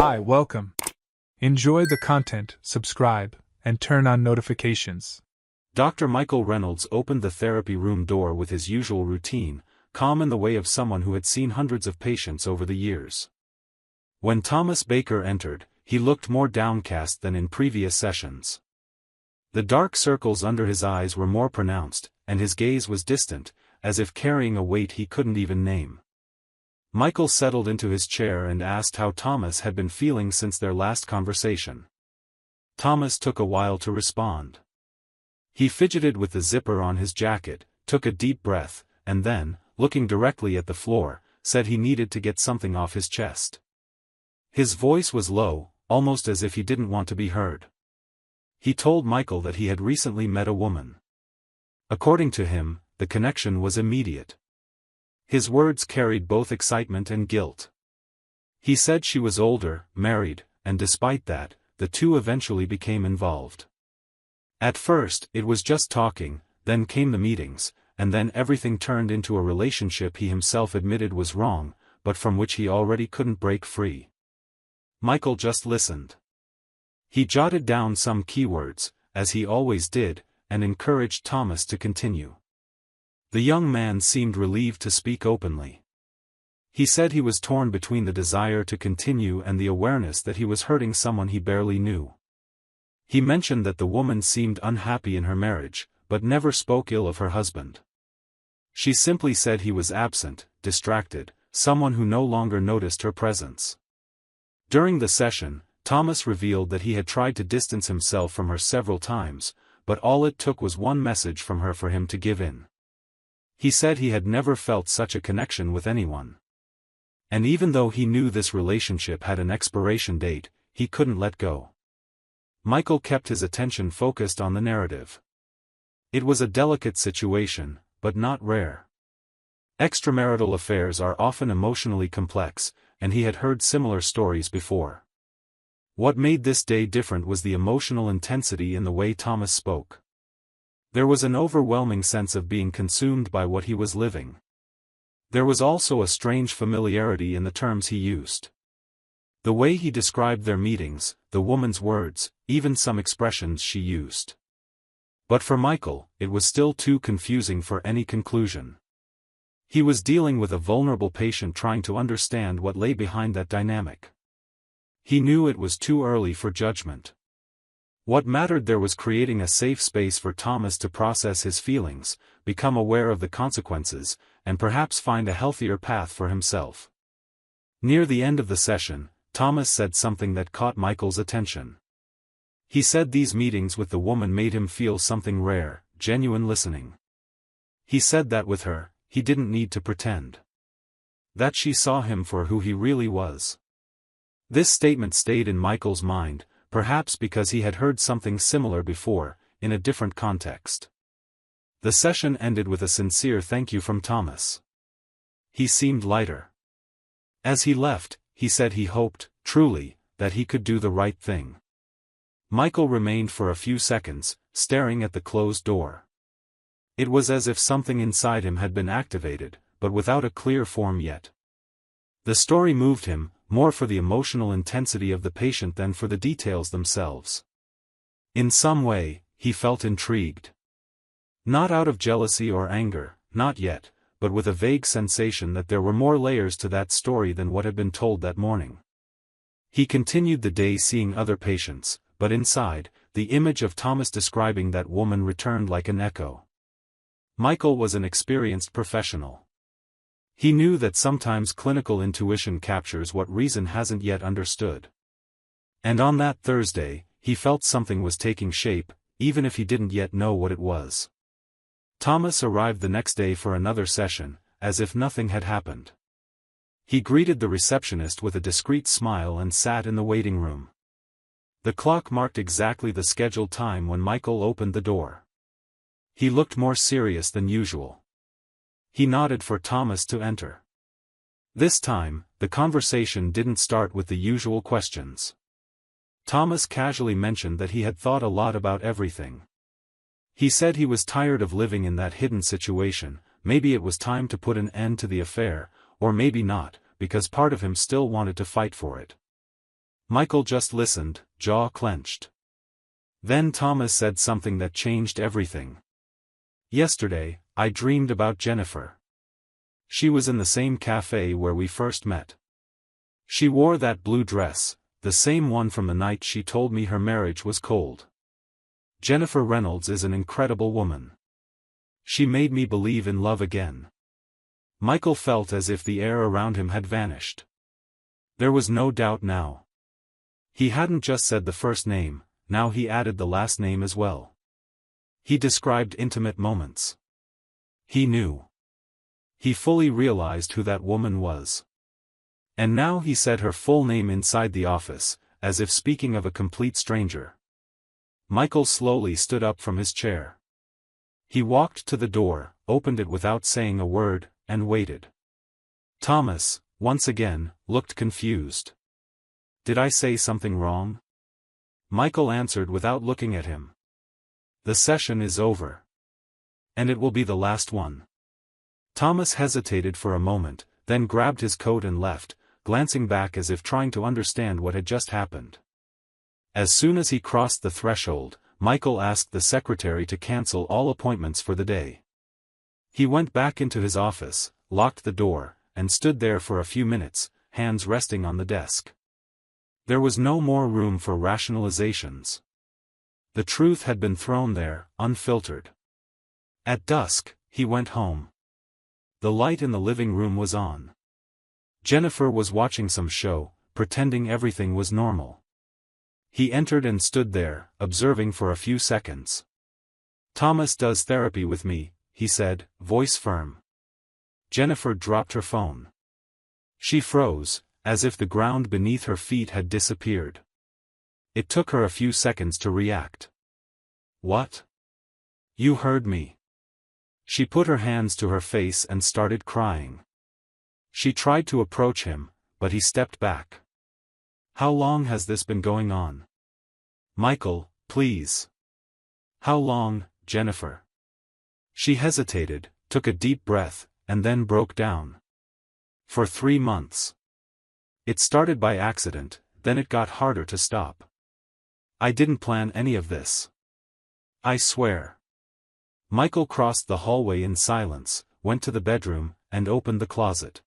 Hi, welcome. Enjoy the content, subscribe, and turn on notifications. Dr. Michael Reynolds opened the therapy room door with his usual routine, calm in the way of someone who had seen hundreds of patients over the years. When Thomas Baker entered, he looked more downcast than in previous sessions. The dark circles under his eyes were more pronounced, and his gaze was distant, as if carrying a weight he couldn't even name. Michael settled into his chair and asked how Thomas had been feeling since their last conversation. Thomas took a while to respond. He fidgeted with the zipper on his jacket, took a deep breath, and then, looking directly at the floor, said he needed to get something off his chest. His voice was low, almost as if he didn't want to be heard. He told Michael that he had recently met a woman. According to him, the connection was immediate. His words carried both excitement and guilt. He said she was older, married, and despite that, the two eventually became involved. At first, it was just talking, then came the meetings, and then everything turned into a relationship he himself admitted was wrong, but from which he already couldn't break free. Michael just listened. He jotted down some keywords, as he always did, and encouraged Thomas to continue. The young man seemed relieved to speak openly. He said he was torn between the desire to continue and the awareness that he was hurting someone he barely knew. He mentioned that the woman seemed unhappy in her marriage, but never spoke ill of her husband. She simply said he was absent, distracted, someone who no longer noticed her presence. During the session, Thomas revealed that he had tried to distance himself from her several times, but all it took was one message from her for him to give in. He said he had never felt such a connection with anyone. And even though he knew this relationship had an expiration date, he couldn't let go. Michael kept his attention focused on the narrative. It was a delicate situation, but not rare. Extramarital affairs are often emotionally complex, and he had heard similar stories before. What made this day different was the emotional intensity in the way Thomas spoke. There was an overwhelming sense of being consumed by what he was living. There was also a strange familiarity in the terms he used. The way he described their meetings, the woman's words, even some expressions she used. But for Michael, it was still too confusing for any conclusion. He was dealing with a vulnerable patient trying to understand what lay behind that dynamic. He knew it was too early for judgment. What mattered there was creating a safe space for Thomas to process his feelings, become aware of the consequences, and perhaps find a healthier path for himself. Near the end of the session, Thomas said something that caught Michael's attention. He said these meetings with the woman made him feel something rare, genuine listening. He said that with her, he didn't need to pretend. That she saw him for who he really was. This statement stayed in Michael's mind, perhaps because he had heard something similar before, in a different context. The session ended with a sincere thank you from Thomas. He seemed lighter. As he left, he said he hoped, truly, that he could do the right thing. Michael remained for a few seconds, staring at the closed door. It was as if something inside him had been activated, but without a clear form yet. The story moved him, more for the emotional intensity of the patient than for the details themselves. In some way, he felt intrigued. Not out of jealousy or anger, not yet, but with a vague sensation that there were more layers to that story than what had been told that morning. He continued the day seeing other patients, but inside, the image of Thomas describing that woman returned like an echo. Michael was an experienced professional. He knew that sometimes clinical intuition captures what reason hasn't yet understood. And on that Thursday, he felt something was taking shape, even if he didn't yet know what it was. Thomas arrived the next day for another session, as if nothing had happened. He greeted the receptionist with a discreet smile and sat in the waiting room. The clock marked exactly the scheduled time when Michael opened the door. He looked more serious than usual. He nodded for Thomas to enter. This time, the conversation didn't start with the usual questions. Thomas casually mentioned that he had thought a lot about everything. He said he was tired of living in that hidden situation, maybe it was time to put an end to the affair, or maybe not, because part of him still wanted to fight for it. Michael just listened, jaw clenched. Then Thomas said something that changed everything. Yesterday, I dreamed about Jennifer. She was in the same cafe where we first met. She wore that blue dress, the same one from the night she told me her marriage was cold. Jennifer Reynolds is an incredible woman. She made me believe in love again. Michael felt as if the air around him had vanished. There was no doubt now. He hadn't just said the first name, now he added the last name as well. He described intimate moments. He knew. He fully realized who that woman was. And now he said her full name inside the office, as if speaking of a complete stranger. Michael slowly stood up from his chair. He walked to the door, opened it without saying a word, and waited. Thomas, once again, looked confused. Did I say something wrong? Michael answered without looking at him. The session is over. And it will be the last one. Thomas hesitated for a moment, then grabbed his coat and left, glancing back as if trying to understand what had just happened. As soon as he crossed the threshold, Michael asked the secretary to cancel all appointments for the day. He went back into his office, locked the door, and stood there for a few minutes, hands resting on the desk. There was no more room for rationalizations. The truth had been thrown there, unfiltered. At dusk, he went home. The light in the living room was on. Jennifer was watching some show, pretending everything was normal. He entered and stood there, observing for a few seconds. Thomas does therapy with me, he said, voice firm. Jennifer dropped her phone. She froze, as if the ground beneath her feet had disappeared. It took her a few seconds to react. What? You heard me. She put her hands to her face and started crying. She tried to approach him, but he stepped back. How long has this been going on? Michael, please. How long, Jennifer? She hesitated, took a deep breath, and then broke down. For 3 months. It started by accident, then it got harder to stop. I didn't plan any of this. I swear. Michael crossed the hallway in silence, went to the bedroom, and opened the closet.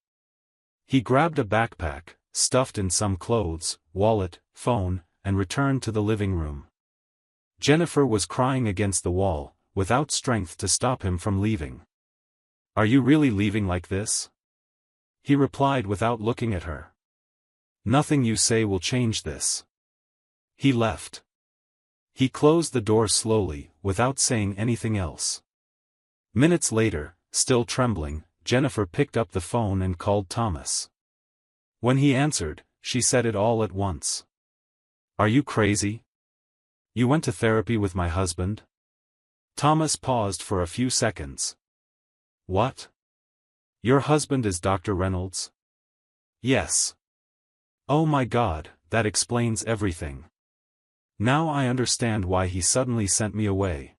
He grabbed a backpack, stuffed in some clothes, wallet, phone, and returned to the living room. Jennifer was crying against the wall, without strength to stop him from leaving. Are you really leaving like this? He replied without looking at her. Nothing you say will change this. He left. He closed the door slowly, without saying anything else. Minutes later, still trembling, Jennifer picked up the phone and called Thomas. When he answered, she said it all at once. Are you crazy? You went to therapy with my husband? Thomas paused for a few seconds. What? Your husband is Dr. Reynolds? Yes. Oh my God, that explains everything. Now I understand why he suddenly sent me away.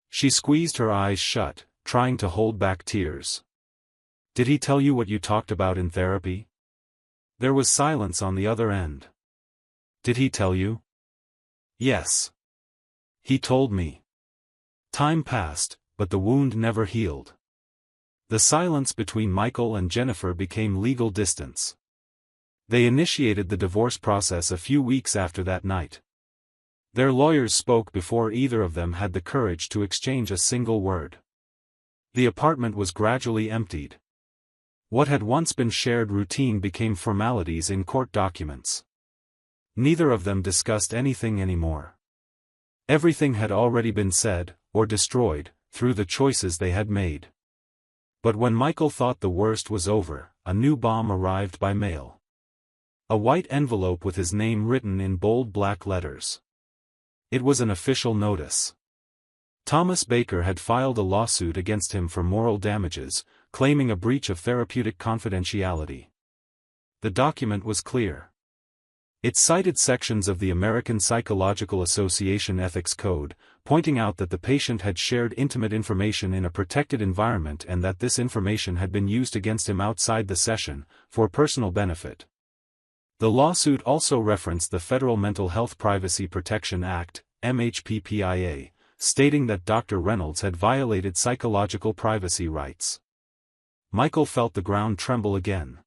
She squeezed her eyes shut, trying to hold back tears. Did he tell you what you talked about in therapy? There was silence on the other end. Did he tell you? Yes. He told me. Time passed, but the wound never healed. The silence between Michael and Jennifer became legal distance. They initiated the divorce process a few weeks after that night. Their lawyers spoke before either of them had the courage to exchange a single word. The apartment was gradually emptied. What had once been shared routine became formalities in court documents. Neither of them discussed anything anymore. Everything had already been said, or destroyed, through the choices they had made. But when Michael thought the worst was over, a new bomb arrived by mail. A white envelope with his name written in bold black letters. It was an official notice. Thomas Baker had filed a lawsuit against him for moral damages, claiming a breach of therapeutic confidentiality. The document was clear. It cited sections of the American Psychological Association Ethics Code, pointing out that the patient had shared intimate information in a protected environment and that this information had been used against him outside the session, for personal benefit. The lawsuit also referenced the Federal Mental Health Privacy Protection Act, MHPPIA, stating that Dr. Reynolds had violated psychological privacy rights. Michael felt the ground tremble again.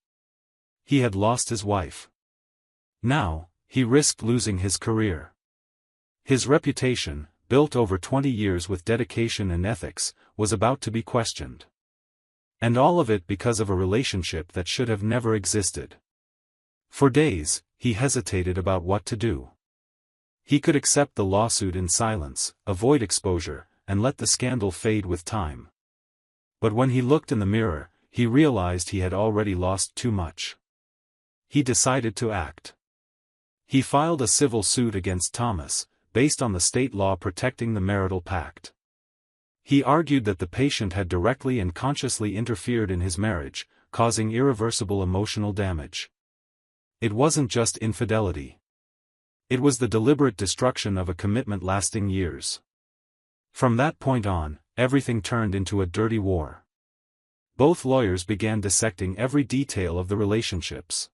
He had lost his wife. Now, he risked losing his career. His reputation, built over 20 years with dedication and ethics, was about to be questioned. And all of it because of a relationship that should have never existed. For days, he hesitated about what to do. He could accept the lawsuit in silence, avoid exposure, and let the scandal fade with time. But when he looked in the mirror, he realized he had already lost too much. He decided to act. He filed a civil suit against Thomas, based on the state law protecting the marital pact. He argued that the patient had directly and consciously interfered in his marriage, causing irreversible emotional damage. It wasn't just infidelity. It was the deliberate destruction of a commitment lasting years. From that point on, everything turned into a dirty war. Both lawyers began dissecting every detail of the relationships.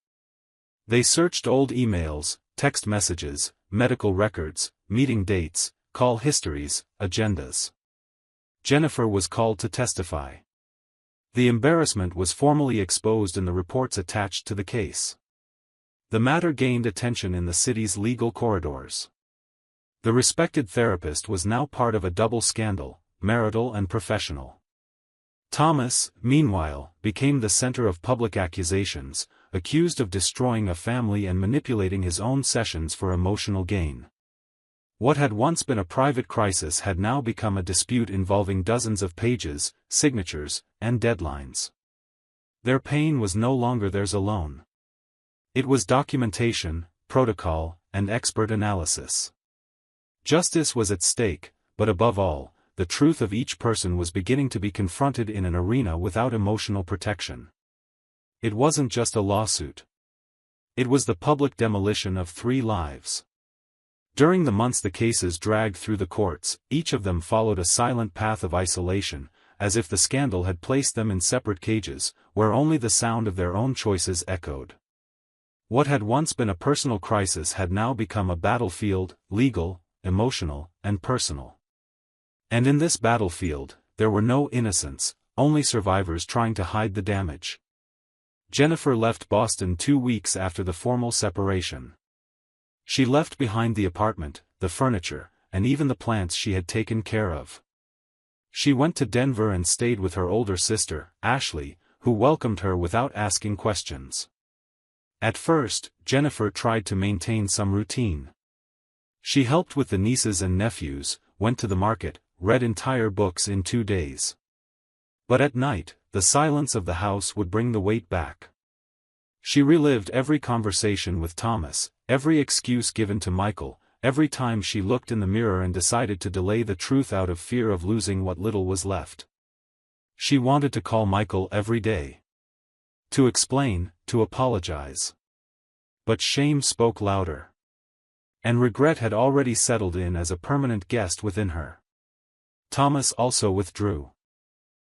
They searched old emails, text messages, medical records, meeting dates, call histories, agendas. Jennifer was called to testify. The embarrassment was formally exposed in the reports attached to the case. The matter gained attention in the city's legal corridors. The respected therapist was now part of a double scandal, marital and professional. Thomas, meanwhile, became the center of public accusations, accused of destroying a family and manipulating his own sessions for emotional gain. What had once been a private crisis had now become a dispute involving dozens of pages, signatures, and deadlines. Their pain was no longer theirs alone. It was documentation, protocol, and expert analysis. Justice was at stake, but above all, the truth of each person was beginning to be confronted in an arena without emotional protection. It wasn't just a lawsuit. It was the public demolition of 3 lives. During the months the cases dragged through the courts, each of them followed a silent path of isolation, as if the scandal had placed them in separate cages, where only the sound of their own choices echoed. What had once been a personal crisis had now become a battlefield, legal, emotional, and personal. And in this battlefield, there were no innocents, only survivors trying to hide the damage. Jennifer left Boston 2 weeks after the formal separation. She left behind the apartment, the furniture, and even the plants she had taken care of. She went to Denver and stayed with her older sister, Ashley, who welcomed her without asking questions. At first, Jennifer tried to maintain some routine. She helped with the nieces and nephews, went to the market, read entire books in 2 days. But at night, the silence of the house would bring the weight back. She relived every conversation with Thomas, every excuse given to Michael, every time she looked in the mirror and decided to delay the truth out of fear of losing what little was left. She wanted to call Michael every day. To explain, to apologize. But shame spoke louder. And regret had already settled in as a permanent guest within her. Thomas also withdrew.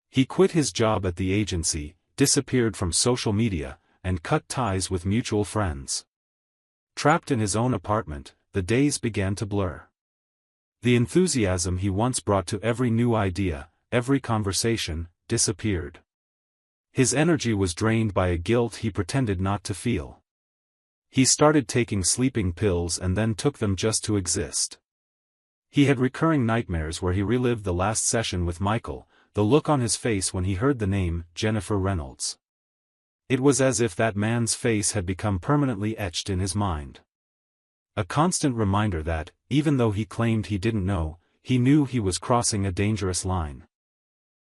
He quit his job at the agency, disappeared from social media, and cut ties with mutual friends. Trapped in his own apartment, the days began to blur. The enthusiasm he once brought to every new idea, every conversation, disappeared. His energy was drained by a guilt he pretended not to feel. He started taking sleeping pills and then took them just to exist. He had recurring nightmares where he relived the last session with Michael, the look on his face when he heard the name, Jennifer Reynolds. It was as if that man's face had become permanently etched in his mind. A constant reminder that, even though he claimed he didn't know, he knew he was crossing a dangerous line.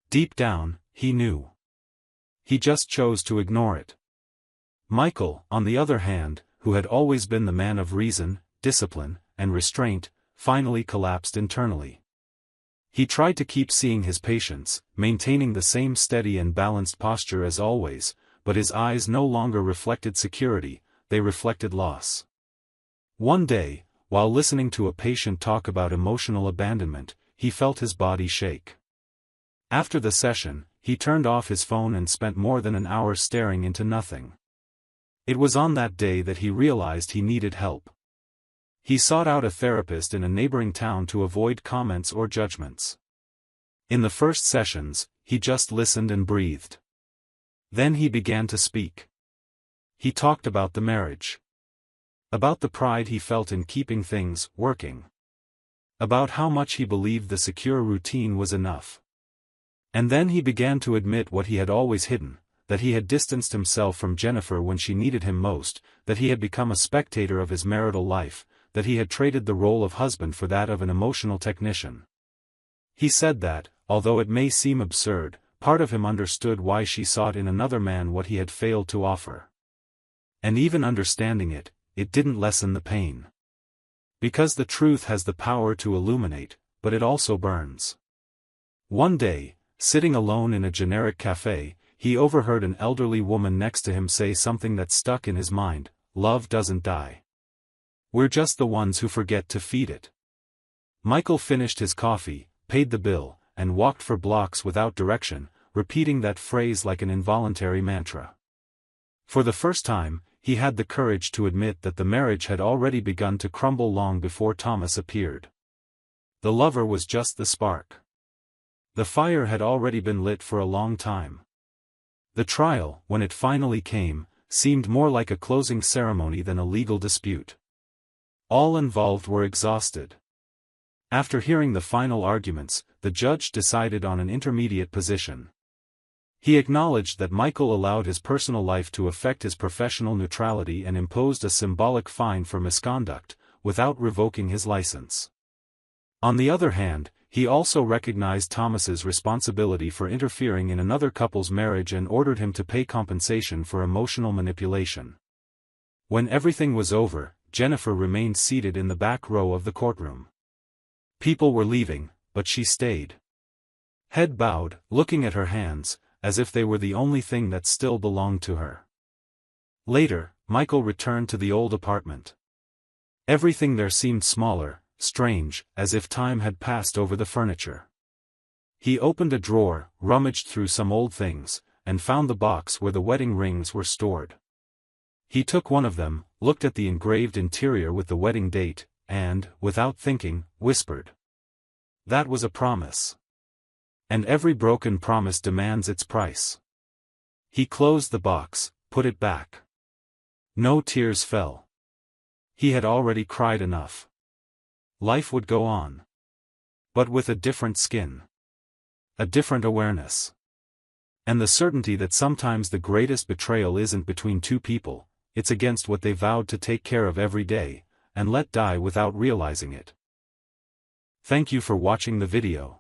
Deep down, he knew. He just chose to ignore it. Michael, on the other hand, who had always been the man of reason, discipline, and restraint, finally collapsed internally. He tried to keep seeing his patients, maintaining the same steady and balanced posture as always, but his eyes no longer reflected security, they reflected loss. One day, while listening to a patient talk about emotional abandonment, he felt his body shake. After the session, he turned off his phone and spent more than an hour staring into nothing. It was on that day that he realized he needed help. He sought out a therapist in a neighboring town to avoid comments or judgments. In the first sessions, he just listened and breathed. Then he began to speak. He talked about the marriage. About the pride he felt in keeping things working. About how much he believed the secure routine was enough. And then he began to admit what he had always hidden, that he had distanced himself from Jennifer when she needed him most, that he had become a spectator of his marital life, that he had traded the role of husband for that of an emotional technician. He said that, although it may seem absurd, part of him understood why she sought in another man what he had failed to offer. And even understanding it, it didn't lessen the pain. Because the truth has the power to illuminate, but it also burns. One day, sitting alone in a generic cafe, he overheard an elderly woman next to him say something that stuck in his mind: "Love doesn't die. We're just the ones who forget to feed it." Michael finished his coffee, paid the bill, and walked for blocks without direction, repeating that phrase like an involuntary mantra. For the first time, he had the courage to admit that the marriage had already begun to crumble long before Thomas appeared. The lover was just the spark. The fire had already been lit for a long time. The trial, when it finally came, seemed more like a closing ceremony than a legal dispute. All involved were exhausted. After hearing the final arguments, the judge decided on an intermediate position. He acknowledged that Michael allowed his personal life to affect his professional neutrality and imposed a symbolic fine for misconduct, without revoking his license. On the other hand, he also recognized Thomas's responsibility for interfering in another couple's marriage and ordered him to pay compensation for emotional manipulation. When everything was over, Jennifer remained seated in the back row of the courtroom. People were leaving, but she stayed. Head bowed, looking at her hands, as if they were the only thing that still belonged to her. Later, Michael returned to the old apartment. Everything there seemed smaller, strange, as if time had passed over the furniture. He opened a drawer, rummaged through some old things, and found the box where the wedding rings were stored. He took one of them, looked at the engraved interior with the wedding date, and, without thinking, whispered. That was a promise. And every broken promise demands its price. He closed the box, put it back. No tears fell. He had already cried enough. Life would go on. But with a different skin. A different awareness. And the certainty that sometimes the greatest betrayal isn't between two people, it's against what they vowed to take care of every day, and let die without realizing it. Thank you for watching the video.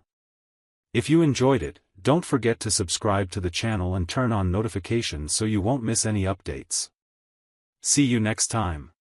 If you enjoyed it, don't forget to subscribe to the channel and turn on notifications so you won't miss any updates. See you next time.